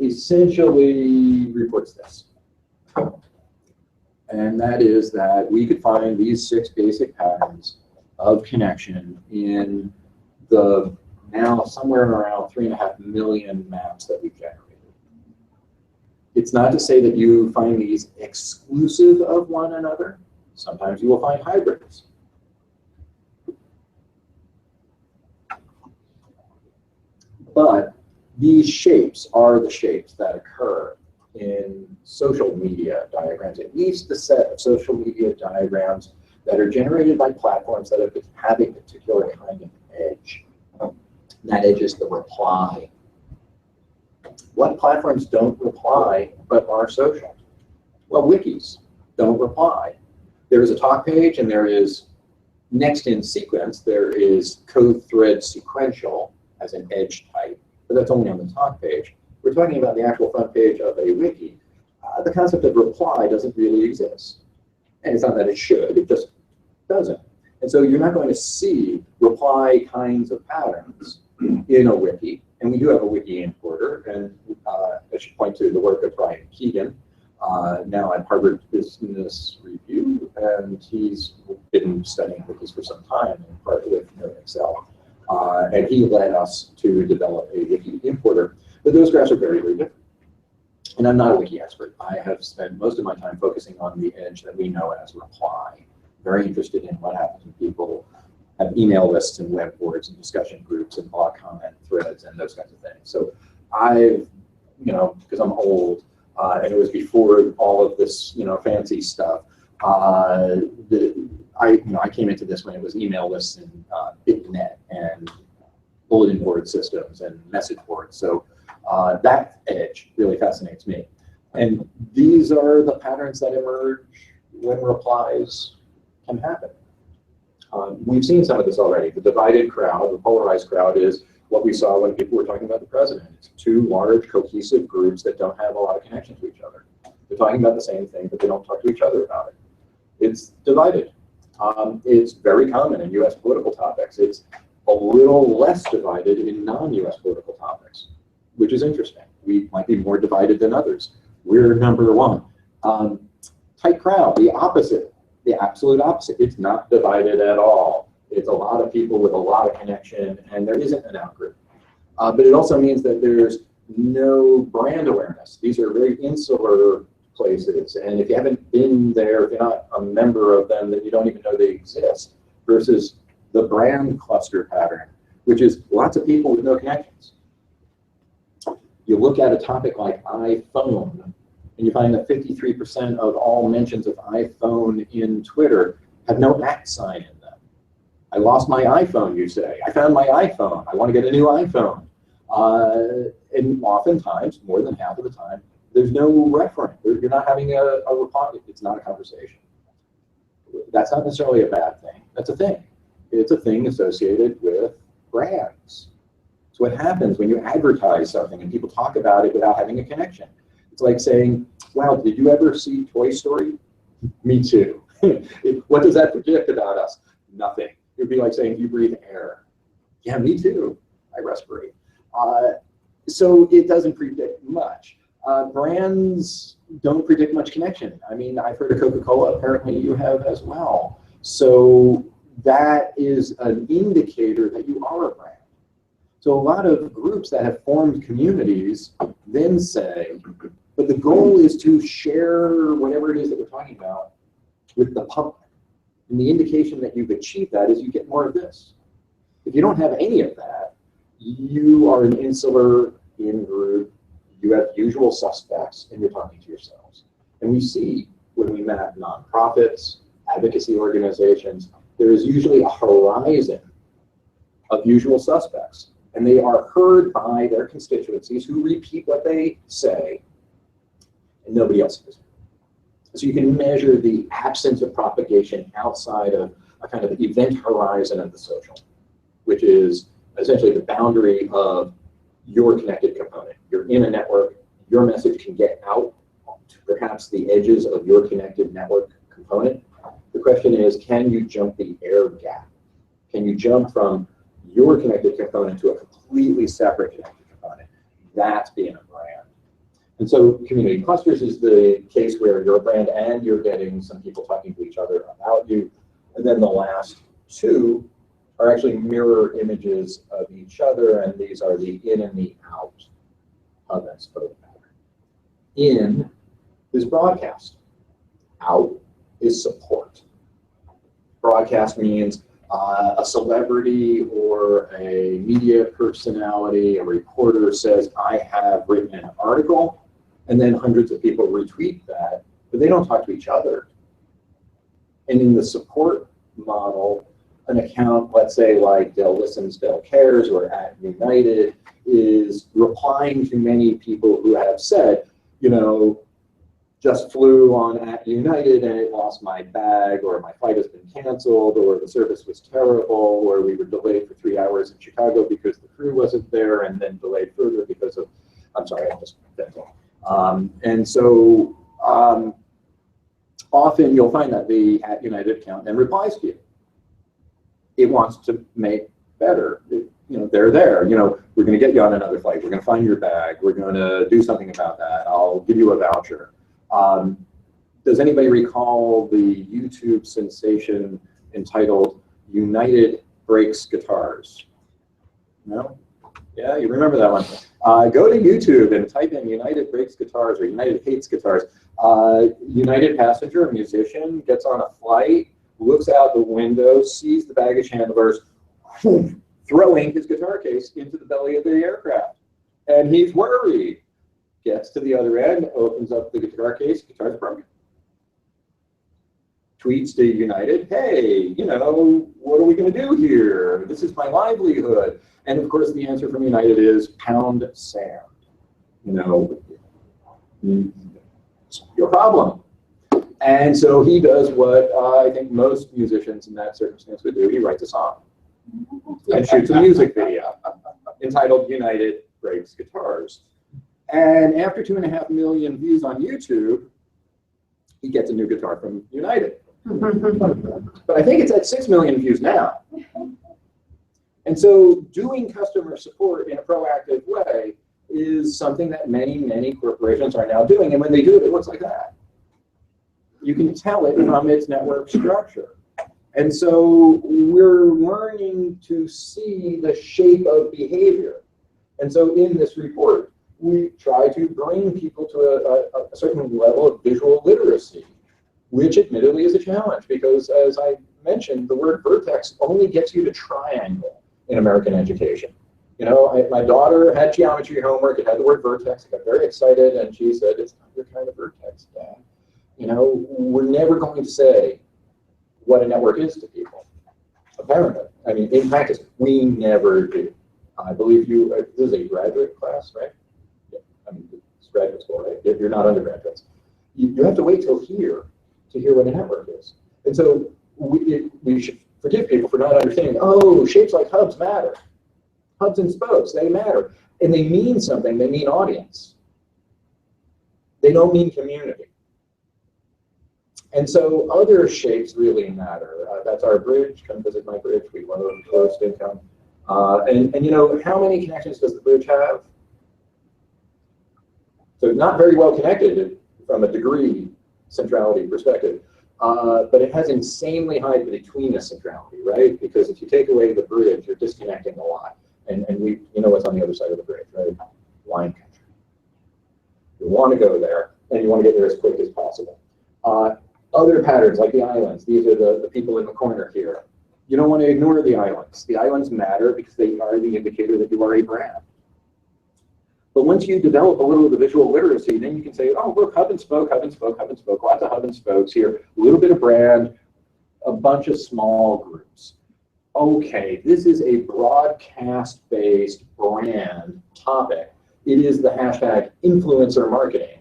essentially reports this. And that is that we could find these 6 basic patterns of connection in the now somewhere around 3.5 million maps that we've generated. It's not to say that you find these exclusive of one another. Sometimes you will find hybrids. But these shapes are the shapes that occur in social media diagrams, at least the set of social media diagrams that are generated by platforms that have a particular kind of edge. That edge is the reply. What platforms don't reply but are social? Well, wikis don't reply. There is a talk page, and there is next in sequence, there is code thread sequential as an edge type, but that's only on the talk page. We're talking about the actual front page of a wiki. The concept of reply doesn't really exist. And it's not that it should, it just doesn't. And so you're not going to see reply kinds of patterns in a wiki. And we do have a wiki importer, and I should point to the work of Brian Keegan, now at Harvard Business Review, and he's been studying wikis for some time, in part with Node Excel. And he led us to develop a wiki importer. But those graphs are very, very different. And I'm not a wiki expert. I have spent most of my time focusing on the edge that we know as reply. Very interested in what happens when people have email lists and web boards and discussion groups and blog comment threads and those kinds of things. So I've, because I'm old, and it was before all of this, fancy stuff, I came into this when it was email lists and BitNet and bulletin board systems and message boards. So that edge really fascinates me. And these are the patterns that emerge when replies can happen. We've seen some of this already. The divided crowd, the polarized crowd, is what we saw when people were talking about the president. It's two large, cohesive groups that don't have a lot of connection to each other. They're talking about the same thing, but they don't talk to each other about it. It's divided. It's very common in US political topics. It's a little less divided in non-US political topics, which is interesting. We might be more divided than others. We're number one. Tight crowd, the opposite, the absolute opposite. It's not divided at all. It's a lot of people with a lot of connection, and there isn't an outgroup. But it also means that there's no brand awareness. These are very insular places, and if you haven't been there, if you're not a member of them, then you don't even know they exist, versus the brand cluster pattern, which is lots of people with no connections. You look at a topic like iPhone, and you find that 53% of all mentions of iPhone in Twitter have no @ sign in them. I lost my iPhone, you say. I found my iPhone. I want to get a new iPhone. And oftentimes, more than half of the time, there's no referent. You're not having a reply. It's not a conversation. That's not necessarily a bad thing. That's a thing. It's a thing associated with brands. It's what happens when you advertise something and people talk about it without having a connection. It's like saying, wow, did you ever see Toy Story? Me too. What does that predict about us? Nothing. It would be like saying, do you breathe air? Yeah, me too. I respirate. So it doesn't predict much. Brands don't predict much connection. I mean, I've heard of Coca-Cola, apparently you have as well. So that is an indicator that you are a brand. So a lot of groups that have formed communities then say, but the goal is to share whatever it is that we're talking about with the public. And the indication that you've achieved that is you get more of this. If you don't have any of that, you are an insular in-group, you have usual suspects, and you're talking to yourselves. And we see when we map nonprofits, advocacy organizations, there is usually a horizon of usual suspects. And they are heard by their constituencies who repeat what they say, and nobody else is. So you can measure the absence of propagation outside of a kind of event horizon of the social, which is essentially the boundary of your connected component. You're in a network, your message can get out to perhaps the edges of your connected network component. The question is, can you jump the air gap? Can you jump from your connected component to a completely separate connected component? That's being a brand. And so community clusters is the case where you're a brand and you're getting some people talking to each other about you. And then the last two are actually mirror images of each other, and these are the in and the out of that spoke pattern. In is broadcast. Out is support. Broadcast means a celebrity or a media personality, a reporter says, I have written an article, and then hundreds of people retweet that, but they don't talk to each other. And in the support model, an account, let's say like Dell Listens, Dell Cares, or @United, is replying to many people who have said, you know, just flew on @United and it lost my bag, or my flight has been canceled, or the service was terrible, or we were delayed for 3 hours in Chicago because the crew wasn't there, and then delayed further because of, I'm sorry, I just dental. And so often you'll find that the @United account then replies to you. It wants to make better. You know, they're there. You know, we're going to get you on another flight. We're going to find your bag. We're going to do something about that. I'll give you a voucher. Does anybody recall the YouTube sensation entitled United Breaks Guitars? No? Yeah, you remember that one. Go to YouTube and type in United Breaks Guitars or United Hates Guitars. United passenger, a musician, gets on a flight, looks out the window, sees the baggage handlers throwing his guitar case into the belly of the aircraft. And he's worried. Gets to the other end, opens up the guitar case, guitar's broken. Tweets to United, hey, you know, what are we going to do here? This is my livelihood. And of course, the answer from United is pound sand. You know, it's your problem. And so he does what I think most musicians in that circumstance would do. He writes a song and shoots a music video. entitled United Breaks Guitars. And after 2.5 million views on YouTube, he gets a new guitar from United. But I think it's at 6 million views now. And so doing customer support in a proactive way is something that many, many corporations are now doing. And when they do it, it looks like that. You can tell it from its network structure. And so we're learning to see the shape of behavior. And so in this report, we try to bring people to a certain level of visual literacy, which admittedly is a challenge because, as I mentioned, the word vertex only gets you to triangle in American education. You know, my daughter had geometry homework, it had the word vertex, I got very excited, and she said, "It's not your kind of vertex, Dad." You know, we're never going to say what a network is to people, apparently. I mean, in practice, we never do. I believe you, this is a graduate class, right? Yeah, I mean, it's graduate school, right? If you're not undergraduates. You have to wait till here to hear what a network is. And so we should forgive people for not understanding, oh, shapes like hubs matter. Hubs and spokes, they matter. And they mean something, they mean audience. They don't mean community. And so other shapes really matter. That's our bridge, come visit my bridge, we love closed income. And you know, how many connections does the bridge have? So not very well connected from a degree centrality perspective, but it has insanely high between-us centrality, right? Because if you take away the bridge, you're disconnecting a lot. And we, you know what's on the other side of the bridge, right? Wine country. You want to go there, and you want to get there as quick as possible. Other patterns, like the islands, these are the people in the corner here. You don't want to ignore the islands. The islands matter because they are the indicator that you are a brand. But once you develop a little of the visual literacy, then you can say, oh, look, hub and spoke, hub and spoke, hub and spoke, lots of hub and spokes here, a little bit of brand, a bunch of small groups. Okay, this is a broadcast-based brand topic. It is the hashtag influencer marketing.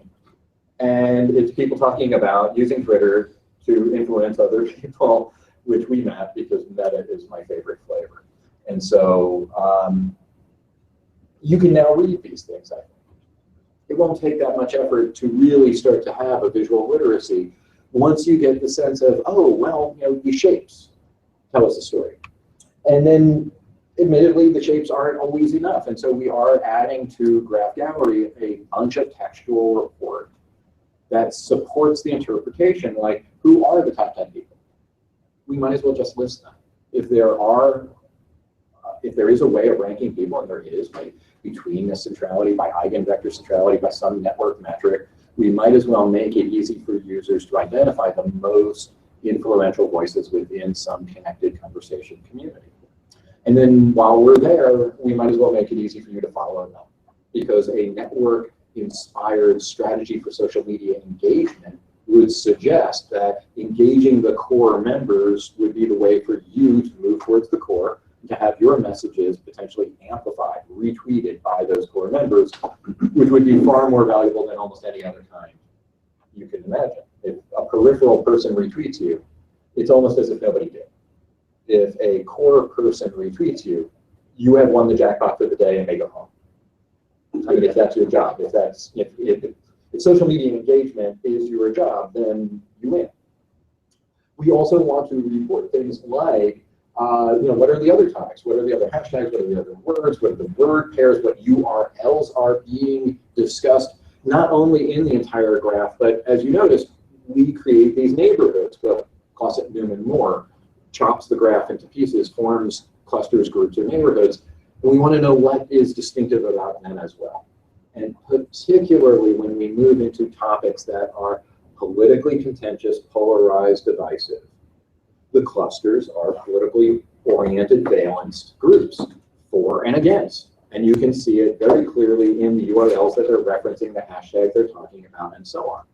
And it's people talking about using Twitter to influence other people, which we map because meta is my favorite flavor. And so you can now read these things, I think. It won't take that much effort to really start to have a visual literacy once you get the sense of, oh, well, you know, these shapes tell us a story. And then, admittedly, the shapes aren't always enough. And so we are adding to Graph Gallery a bunch of textual report that supports the interpretation, like who are the top 10 people? We might as well just list them. If there is a way of ranking people, and there is, by between the centrality, by eigenvector centrality, by some network metric, we might as well make it easy for users to identify the most influential voices within some connected conversation community. And then while we're there, we might as well make it easy for you to follow them, because a network inspired strategy for social media engagement would suggest that engaging the core members would be the way for you to move towards the core, to have your messages potentially amplified, retweeted by those core members, which would be far more valuable than almost any other kind you can imagine. If a peripheral person retweets you, it's almost as if nobody did. If a core person retweets you, you have won the jackpot for the day and they go home. I mean, if that's your job, if social media engagement is your job, then you win. We also want to report things like, you know, what are the other topics? What are the other hashtags? What are the other words? What are the word pairs? What URLs are being discussed, not only in the entire graph, but as you noticed, we create these neighborhoods. Well, Cosset, Newman, Moore chops the graph into pieces, forms clusters, groups, or neighborhoods. And we want to know what is distinctive about them as well. And particularly when we move into topics that are politically contentious, polarized, divisive, the clusters are politically oriented, balanced groups, for and against. And you can see it very clearly in the URLs that they're referencing, the hashtag they're talking about, and so on.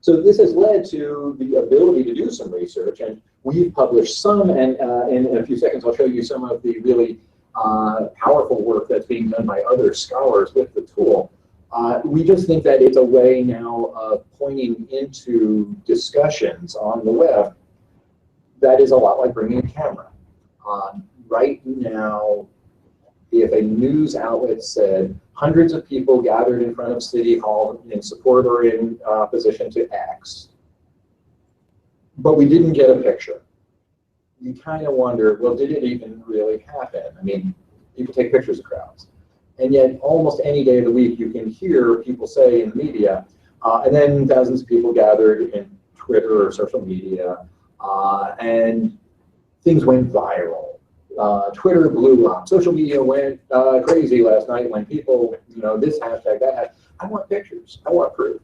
So this has led to the ability to do some research, and we've published some, and in a few seconds I'll show you some of the really powerful work that's being done by other scholars with the tool. We just think that it's a way now of pointing into discussions on the web that is a lot like bringing a camera. Right now, if a news outlet said hundreds of people gathered in front of City Hall in support or in opposition to X, but we didn't get a picture, you kind of wonder, well, did it even really happen? I mean, people take pictures of crowds. And yet, almost any day of the week, you can hear people say in the media, and then thousands of people gathered in Twitter or social media, and things went viral. Twitter blew up. Social media went crazy last night when people, this hashtag, that hashtag. I want pictures. I want proof.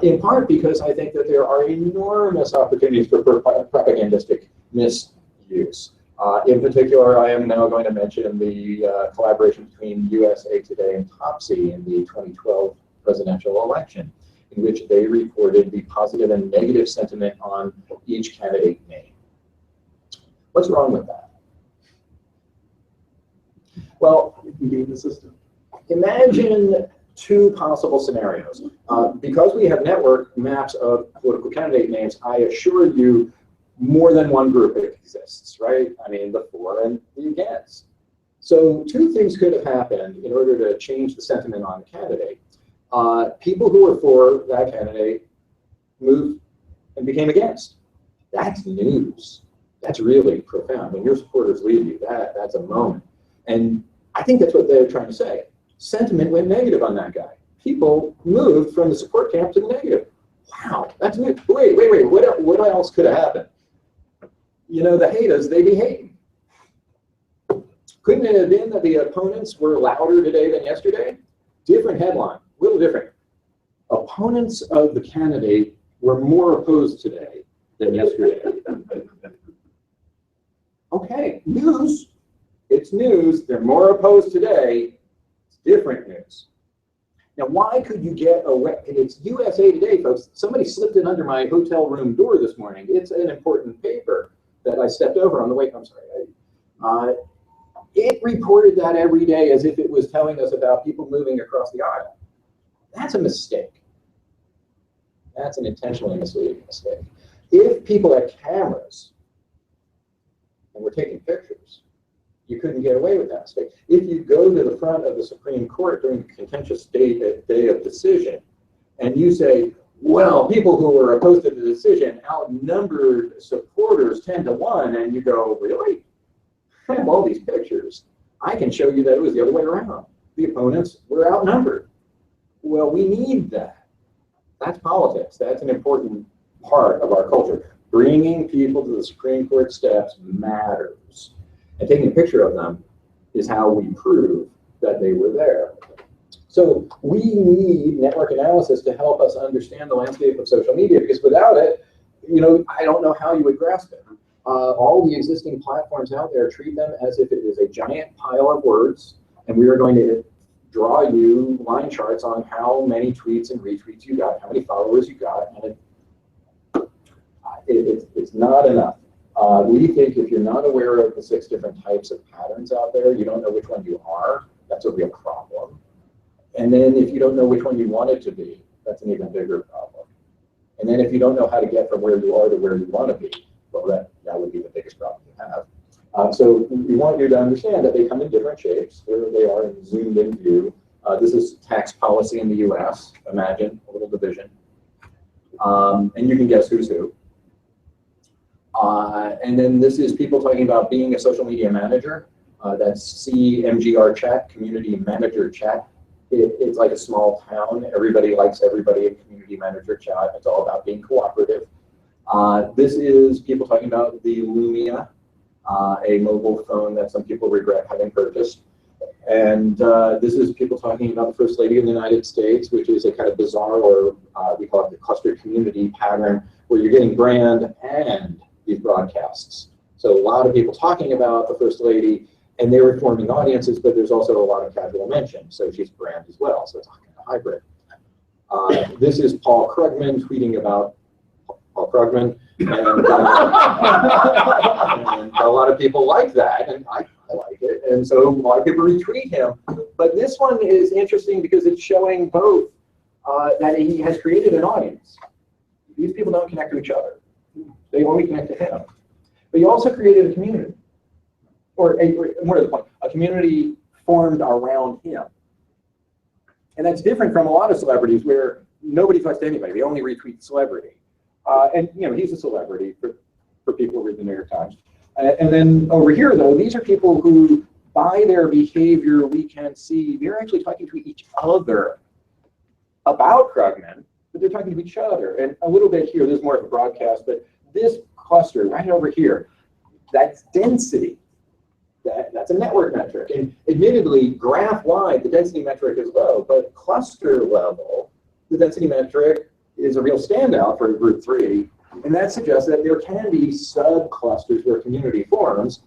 In part because I think that there are enormous opportunities for propagandistic misuse. In particular, I am now going to mention the collaboration between USA Today and Topsy in the 2012 presidential election, in which they reported the positive and negative sentiment on each candidate name. What's wrong with that? Well, imagine two possible scenarios. Because we have network maps of political candidate names, I assure you more than one group exists, right? I mean, the for and the against. So two things could have happened in order to change the sentiment on the candidate. People who were for that candidate moved and became against. That's news. That's really profound. When your supporters leave you, that's a moment. And I think that's what they're trying to say. Sentiment went negative on that guy. People moved from the support camp to the negative. Wow, that's new. Wait, what else could have happened? The haters, they be hating. Couldn't it have been that the opponents were louder today than yesterday? Different headline, a little different. Opponents of the candidate were more opposed today than yesterday. Okay, news. It's news. They're more opposed today. It's different news. Now, why could you get away? It's USA Today, folks. Somebody slipped it under my hotel room door this morning. It's an important paper that I stepped over on the way. I'm sorry. It reported that every day as if it was telling us about people moving across the aisle. That's a mistake. That's an intentionally misleading mistake. If people had cameras and were taking pictures, you couldn't get away with that mistake. If you go to the front of the Supreme Court during a contentious day of decision, and you say, well, people who were opposed to the decision outnumbered supporters 10-1, and you go, really? I have all these pictures. I can show you that it was the other way around. The opponents were outnumbered. Well, we need that. That's politics. That's an important part of our culture. Bringing people to the Supreme Court steps matters. And taking a picture of them is how we prove that they were there. So we need network analysis to help us understand the landscape of social media, because without it, I don't know how you would grasp it. All the existing platforms out there treat them as if it is a giant pile of words, and we are going to draw you line charts on how many tweets and retweets you got, how many followers you got, and it's not enough. We think if you're not aware of the 6 different types of patterns out there, you don't know which one you are, that's a real problem. And then if you don't know which one you want it to be, that's an even bigger problem. And then if you don't know how to get from where you are to where you want to be, well, that would be the biggest problem you have. So we want you to understand that they come in different shapes. Here they are in zoomed in view. This is tax policy in the US, imagine, a little division. And you can guess who's who. And then this is people talking about being a social media manager. That's CMGR chat, community manager chat. It's like a small town. Everybody likes everybody in community manager chat. It's all about being cooperative. This is people talking about the Lumia, a mobile phone that some people regret having purchased. And this is people talking about the First Lady of the United States, which is a kind of bizarre, or we call it the clustered community pattern, where you're getting brand and these broadcasts. So a lot of people talking about the First Lady, and they're forming audiences, but there's also a lot of casual mention. So she's brand as well, so it's kind of hybrid. This is Paul Krugman tweeting about Paul Krugman, and a lot of people like that, and I like it, and so a lot of people retweet him. But this one is interesting because it's showing both that he has created an audience. These people don't connect to each other. They only connect to him. But he also created a community, or more to the point, a community formed around him. And that's different from a lot of celebrities where nobody talks to anybody. They only retweet celebrity. And he's a celebrity for people who read the New York Times. And then over here, though, these are people who, by their behavior, we can see they're actually talking to each other about Krugman, but they're talking to each other. And a little bit here, this is more of a broadcast, but this cluster right over here, that's density. That's a network metric. And admittedly, graph-wide, the density metric is low, but cluster level, the density metric is a real standout for group 3. And that suggests that there can be sub-clusters where community forms.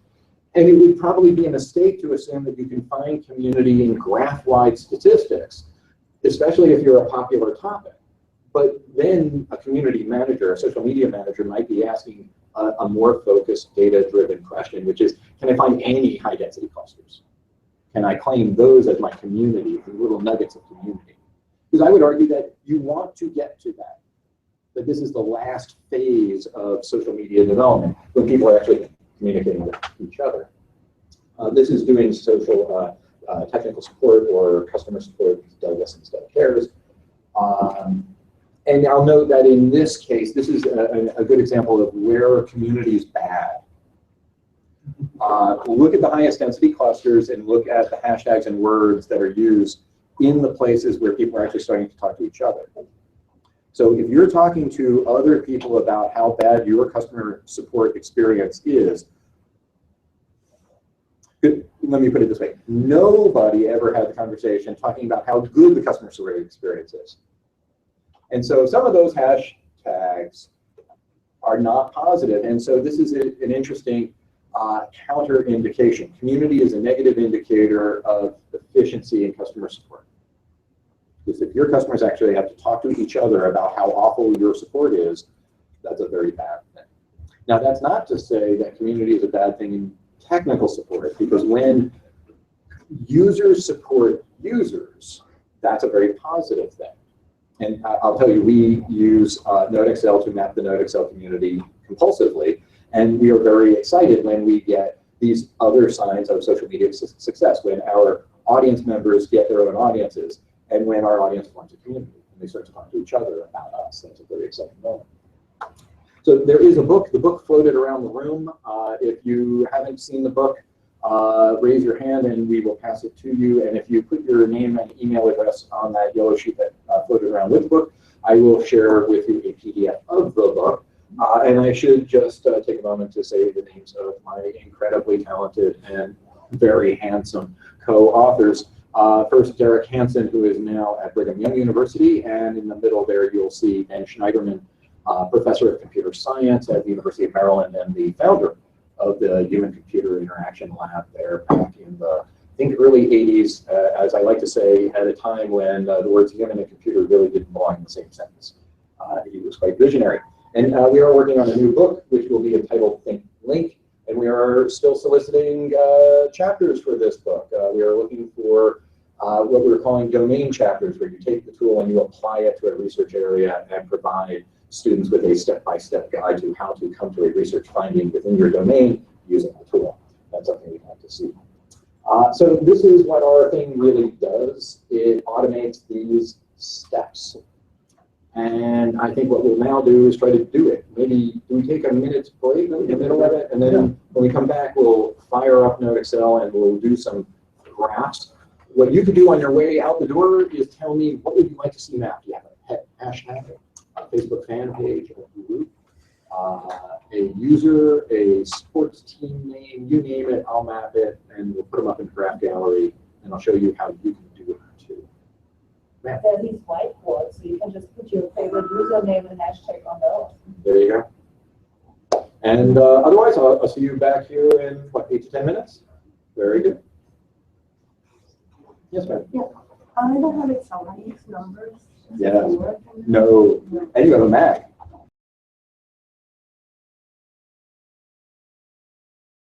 And it would probably be a mistake to assume that you can find community in graph-wide statistics, especially if you're a popular topic. But then a community manager, a social media manager, might be asking a more focused, data-driven question, which is, can I find any high-density clusters? Can I claim those as my community, the little nuggets of community? Because I would argue that you want to get to that this is the last phase of social media development, when people are actually communicating with each other. This is doing social technical support or customer support. Douglas instead cares. And I'll note that in this case, this is a good example of where community is bad. Look at the highest density clusters and look at the hashtags and words that are used in the places where people are actually starting to talk to each other. So if you're talking to other people about how bad your customer support experience is, let me put it this way, nobody ever had the conversation talking about how good the customer support experience is. And so some of those hashtags are not positive. And so this is an interesting counter indication. Community is a negative indicator of efficiency in customer support. Because if your customers actually have to talk to each other about how awful your support is, that's a very bad thing. Now, that's not to say that community is a bad thing in technical support, because when users support users, that's a very positive thing. And I'll tell you, we use NodeXL to map the NodeXL community compulsively, and we are very excited when we get these other signs of social media success, when our audience members get their own audiences, and when our audience forms a community, and they start to talk to each other about us. That's a very exciting moment. So there is a book. The book floated around the room. If you haven't seen the book, raise your hand and we will pass it to you. And if you put your name and email address on that yellow sheet that floated around with the book, I will share with you a PDF of the book. And I should just take a moment to say the names of my incredibly talented and very handsome co-authors. First, Derek Hansen, who is now at Brigham Young University, and in the middle there you'll see Ben Schneiderman, professor of computer science at the University of Maryland and the founder of the Human-Computer Interaction Lab there back in the, I think, early 80s, as I like to say, at a time when the words human and computer really didn't belong in the same sentence. He was quite visionary. And we are working on a new book, which will be entitled Think Link, and we are still soliciting chapters for this book. We are looking for what we're calling domain chapters, where you take the tool and you apply it to a research area and provide students with a step-by-step guide to how to come to a research finding within your domain using the tool. That's something we'd like to see. So this is what our thing really does. It automates these steps. And I think what we'll now do is try to do it. Maybe do we take a minute's break in the middle of it? And then when we come back, we'll fire up NodeXL and we'll do some graphs. What you can do on your way out the door is tell me, what would you like to see mapped? Do you have a hashtag, a Facebook fan page, a group, a user, a sports team name, you name it, I'll map it, and we'll put them up in the graph gallery, and I'll show you how you can do it too. There are these whiteboards, so you can just put your favorite username and hashtag on those. There you go. And otherwise, I'll see you back here in, what, 8 to 10 minutes? Very good. Yes, ma'am. Yeah. I don't have Excel. I use numbers. Yeah. No. And you have a Mac.